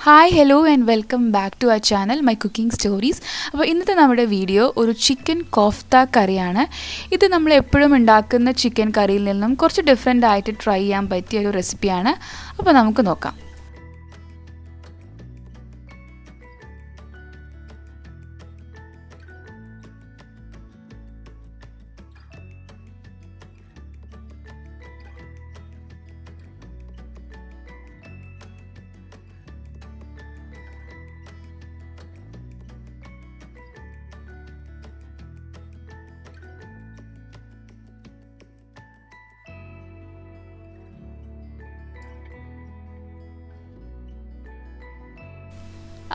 Hi, hello and welcome back to our channel, my cooking stories. അപ്പോൾ ഇന്നത്തെ നമ്മുടെ video ഒരു ചിക്കൻ കോഫ്ത കറിയാണ്. ഇത് നമ്മൾ എപ്പോഴും ഉണ്ടാക്കുന്ന ചിക്കൻ കറിയിൽ നിന്നും കുറച്ച് ഡിഫറെൻ്റ് ആയിട്ട് ട്രൈ ചെയ്യാൻ പറ്റിയ ഒരു റെസിപ്പിയാണ്. അപ്പോൾ നമുക്ക് നോക്കാം.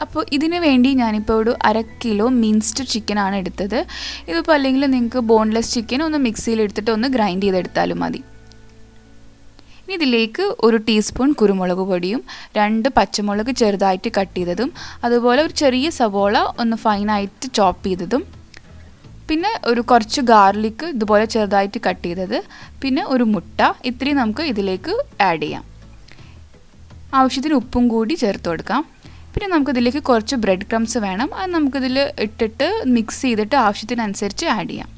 അപ്പോൾ ഇതിനു വേണ്ടി ഞാനിപ്പോൾ ഒരു 1/2 കിലോ മിൻസ്ഡ് ചിക്കൻ ആണ് എടുത്തത്. ഇതിപ്പോൾ അല്ലെങ്കിൽ നിങ്ങൾക്ക് ബോൺലെസ് ചിക്കൻ ഒന്ന് മിക്സിയിൽ എടുത്തിട്ട് ഒന്ന് ഗ്രൈൻഡ് ചെയ്തെടുത്താലും മതി. ഇനി ഇതിലേക്ക് 1 ടീസ്പൂൺ കുരുമുളക് പൊടിയും 2 പച്ചമുളക് ചെറുതായിട്ട് കട്ട് ചെയ്തതും അതുപോലെ ഒരു ചെറിയ സവോള ഒന്ന് ഫൈനായിട്ട് ചോപ്പ് ചെയ്തതും പിന്നെ ഒരു കുറച്ച് ഗാർലിക് ഇതുപോലെ ചെറുതായിട്ട് കട്ട് ചെയ്തത് പിന്നെ ഒരു മുട്ട ഇത്രയും നമുക്ക് ഇതിലേക്ക് ആഡ് ചെയ്യാം. ആവശ്യത്തിന് ഉപ്പും കൂടി ചേർത്ത് കൊടുക്കാം. പിന്നെ നമുക്കിതിലേക്ക് കുറച്ച് ബ്രെഡ് ക്രംസ് വേണം. അത് നമുക്കിതിൽ ഇട്ടിട്ട് മിക്സ് ചെയ്തിട്ട് ആവശ്യത്തിനനുസരിച്ച് ആഡ് ചെയ്യാം.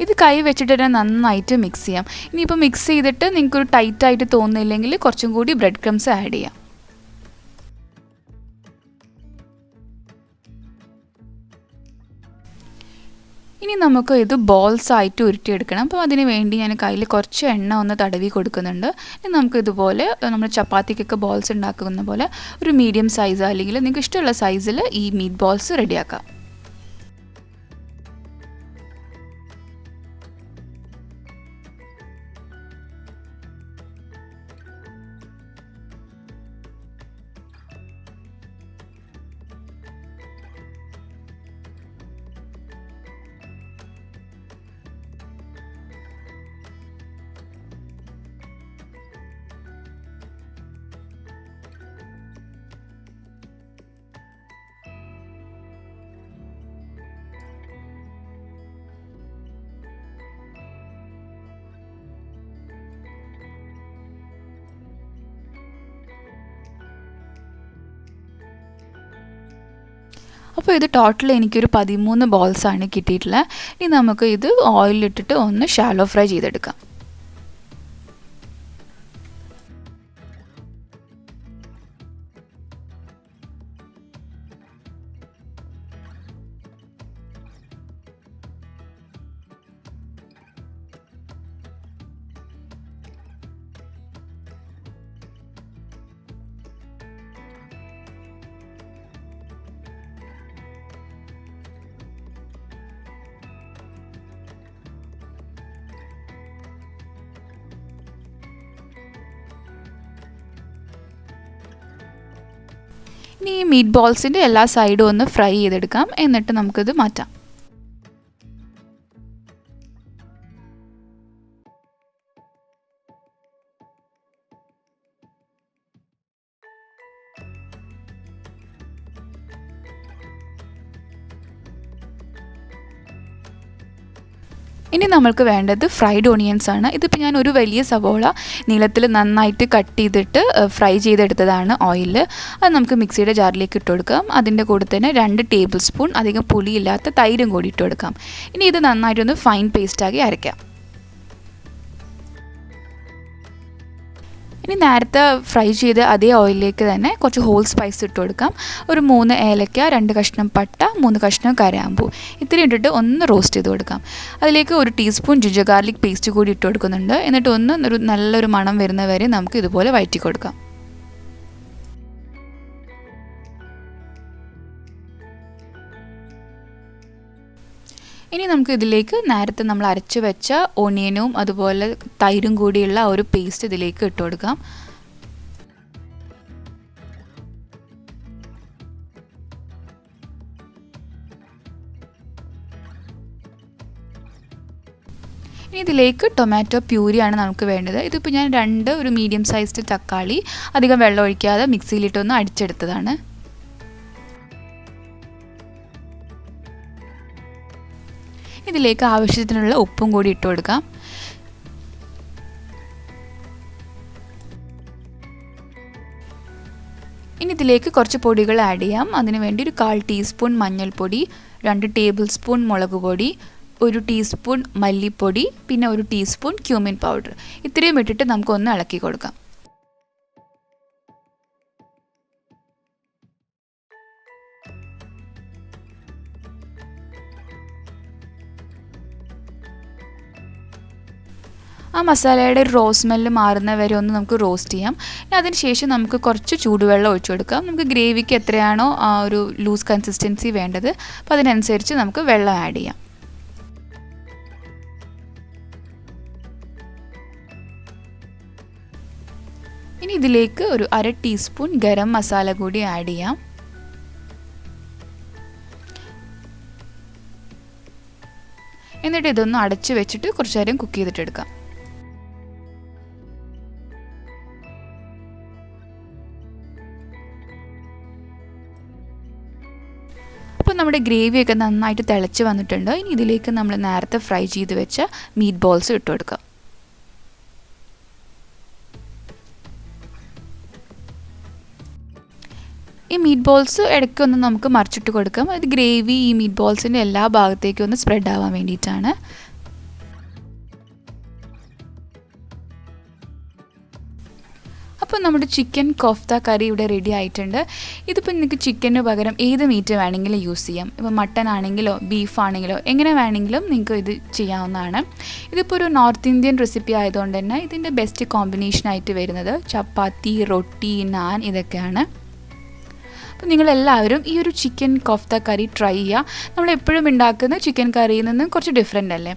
ഇത് കൈ വെച്ചിട്ട് തന്നെ നന്നായിട്ട് മിക്സ് ചെയ്യാം. ഇനിയിപ്പോൾ മിക്സ് ചെയ്തിട്ട് നിങ്ങൾക്കൊരു ടൈറ്റായിട്ട് തോന്നുന്നില്ലെങ്കിൽ കുറച്ചും കൂടി ബ്രെഡ് ക്രംസ് ആഡ് ചെയ്യാം. ഇനി നമുക്ക് ഇത് ബോൾസ് ആയിട്ട് ഉരുട്ടിയെടുക്കണം. അപ്പോൾ അതിന് വേണ്ടി ഞാൻ കയ്യിൽ കുറച്ച് എണ്ണ ഒന്ന് തടവി കൊടുക്കുന്നുണ്ട്. ഇനി നമുക്ക് ഇതുപോലെ നമ്മൾ ചപ്പാത്തിക്കൊക്കെ ബോൾസ് ഉണ്ടാക്കുന്ന പോലെ ഒരു മീഡിയം സൈസ് അല്ലെങ്കിൽ നിങ്ങൾക്ക് ഇഷ്ടമുള്ള സൈസിൽ ഈ മീറ്റ് ബോൾസ് റെഡിയാക്കാം. അപ്പോൾ ഇത് ടോട്ടൽ എനിക്കൊരു 13 ബോൾസാണ് കിട്ടിയിട്ടുള്ളത്. ഇനി നമുക്ക് ഇത് ഓയിലിട്ടിട്ട് ഒന്ന് ഷാലോ ഫ്രൈ ചെയ്തെടുക്കാം. ഇനി ഈ മീറ്റ് ബോൾസിൻ്റെ എല്ലാ സൈഡും ഒന്ന് ഫ്രൈ ചെയ്തെടുക്കാം. എന്നിട്ട് നമുക്കിത് മാറ്റാം. ഇനി നമ്മൾക്ക് വേണ്ടത് ഫ്രൈഡ് ഓണിയൻസ് ആണ്. ഇതിപ്പോൾ ഞാൻ ഒരു വലിയ സവോള നീളത്തിൽ നന്നായിട്ട് കട്ട് ചെയ്തിട്ട് ഫ്രൈ ചെയ്തെടുത്തതാണ് ഓയിലിൽ. അത് നമുക്ക് മിക്സിയുടെ ജാറിലേക്ക് ഇട്ട് കൊടുക്കാം. അതിൻ്റെ കൂടെ തന്നെ 2 ടേബിൾ സ്പൂൺ അധികം പുളിയില്ലാത്ത തൈരും കൂടി ഇട്ട് കൊടുക്കാം. ഇനി ഇത് നന്നായിട്ടൊന്ന് ഫൈൻ പേസ്റ്റാക്കി അരയ്ക്കാം. ഇനി നേരത്തെ ഫ്രൈ ചെയ്ത് അതേ ഓയിലിലേക്ക് തന്നെ കുറച്ച് ഹോൾ സ്പൈസ് ഇട്ട് കൊടുക്കാം. ഒരു 3 ഏലക്ക, 2 കഷ്ണം പട്ട, 3 കഷ്ണം കരാമ്പൂ ഇത്രയും ഇട്ടിട്ട് ഒന്ന് റോസ്റ്റ് ചെയ്ത് കൊടുക്കാം. അതിലേക്ക് 1 ടീസ്പൂൺ ജിഞ്ചർ ഗാർലിക് പേസ്റ്റ് കൂടി ഇട്ട് കൊടുക്കുന്നുണ്ട്. എന്നിട്ട് ഒരു നല്ലൊരു മണം വരുന്നവരെ നമുക്ക് ഇതുപോലെ വഴറ്റി കൊടുക്കാം. ഇനി നമുക്ക് ഇതിലേക്ക് നേരത്തെ നമ്മൾ അരച്ച് വെച്ച ഓണിയനും അതുപോലെ തൈരും കൂടിയുള്ള ഒരു പേസ്റ്റ് ഇതിലേക്ക് ഇട്ട് കൊടുക്കാം. ഇനി ഇതിലേക്ക് ടൊമാറ്റോ പ്യൂരിയാണ് നമുക്ക് വേണ്ടത്. ഇതിപ്പോൾ ഞാൻ 2 ഒരു മീഡിയം സൈസ്ഡ് തക്കാളി അധികം വെള്ളം ഒഴിക്കാതെ മിക്സിയിലിട്ടൊന്ന് അടിച്ചെടുത്തതാണ്. ഇതിലേക്ക് ആവശ്യത്തിനുള്ള ഉപ്പും കൂടി ഇട്ട് കൊടുക്കാം. ഇനി ഇതിലേക്ക് കുറച്ച് പൊടികൾ ആഡ് ചെയ്യാം. അതിന് വേണ്ടി ഒരു 1/4 ടീസ്പൂൺ മഞ്ഞൾപ്പൊടി, 2 ടേബിൾ സ്പൂൺ മുളക് പൊടി, 1 ടീസ്പൂൺ മല്ലിപ്പൊടി, പിന്നെ 1 ടീസ്പൂൺ ക്യൂമിൻ പൗഡർ. ഇത്രയും ഇട്ടിട്ട് നമുക്കൊന്ന് ഇളക്കി കൊടുക്കാം. ആ മസാലയുടെ ഒരു റോ സ്മെല്ല് മാറുന്ന വരെ ഒന്ന് നമുക്ക് റോസ്റ്റ് ചെയ്യാം. അതിന് ശേഷം നമുക്ക് കുറച്ച് ചൂടുവെള്ളം ഒഴിച്ചു കൊടുക്കാം. നമുക്ക് ഗ്രേവിക്ക് എത്രയാണോ ആ ഒരു ലൂസ് കൺസിസ്റ്റൻസി വേണ്ടത് അപ്പോൾ അതിനനുസരിച്ച് നമുക്ക് വെള്ളം ആഡ് ചെയ്യാം. ഇനി ഇതിലേക്ക് ഒരു 1/2 ടീസ്പൂൺ ഗരം മസാല കൂടി ആഡ് ചെയ്യാം. എന്നിട്ട് ഇതൊന്ന് അടച്ചു വെച്ചിട്ട് കുറച്ച് നേരം കുക്ക് ചെയ്തിട്ടെടുക്കാം. അപ്പോൾ നമ്മുടെ ഗ്രേവിയൊക്കെ നന്നായിട്ട് തിളച്ച് വന്നിട്ടുണ്ട്. ഇനി ഇതിലേക്ക് നമ്മൾ നേരത്തെ ഫ്രൈ ചെയ്ത് വെച്ച മീറ്റ് ബോൾസ് ഇട്ട് കൊടുക്കാം. ഈ മീറ്റ് ബോൾസ് ഇടയ്ക്കൊന്ന് നമുക്ക് മറിച്ചിട്ട് കൊടുക്കാം. അത് ഗ്രേവി ഈ മീറ്റ് ബോൾസിൻ്റെ എല്ലാ ഭാഗത്തേക്കും ഒന്ന് സ്പ്രെഡ് ആവാൻ വേണ്ടിയിട്ടാണ്. അപ്പോൾ നമ്മുടെ ചിക്കൻ കോഫ്ത കറി ഇവിടെ റെഡി ആയിട്ടുണ്ട്. ഇതിപ്പോൾ നിങ്ങൾക്ക് ചിക്കന് പകരം ഏത് മീറ്റ് വേണമെങ്കിലും യൂസ് ചെയ്യാം. ഇപ്പോൾ മട്ടൺ ആണെങ്കിലോ ബീഫ് ആണെങ്കിലോ എങ്ങനെ വേണമെങ്കിലും നിങ്ങൾക്ക് ഇത് ചെയ്യാവുന്നതാണ്. ഇതിപ്പോൾ ഒരു നോർത്ത് ഇന്ത്യൻ റെസിപ്പി ആയതുകൊണ്ട് തന്നെ ഇതിൻ്റെ ബെസ്റ്റ് കോമ്പിനേഷനായിട്ട് വരുന്നത് ചപ്പാത്തി, റൊട്ടി, നാൻ ഇതൊക്കെയാണ്. അപ്പോൾ നിങ്ങളെല്ലാവരും ഈ ഒരു ചിക്കൻ കോഫ്ത കറി ട്രൈ ചെയ്യുക. നമ്മളെപ്പോഴും ഉണ്ടാക്കുന്ന ചിക്കൻ കറിയിൽ നിന്ന് കുറച്ച് ഡിഫറെൻ്റ് അല്ലേ.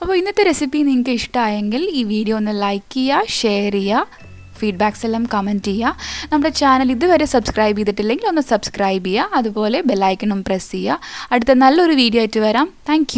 അപ്പോൾ ഇന്നത്തെ റെസിപ്പി നിങ്ങൾക്ക് ഇഷ്ടമായെങ്കിൽ ഈ വീഡിയോ ഒന്ന് ലൈക്ക് ചെയ്യുക, ഷെയർ ചെയ്യുക, ഫീഡ്ബാക്സ് എല്ലാം കമൻറ്റ് ചെയ്യുക. നമ്മുടെ ചാനൽ ഇതുവരെ സബ്സ്ക്രൈബ് ചെയ്തിട്ടില്ലെങ്കിൽ ഒന്ന് സബ്സ്ക്രൈബ് ചെയ്യുക. അതുപോലെ ബെല്ലൈക്കണും പ്രസ് ചെയ്യുക. അടുത്ത നല്ലൊരു വീഡിയോ ആയിട്ട് വരാം. താങ്ക്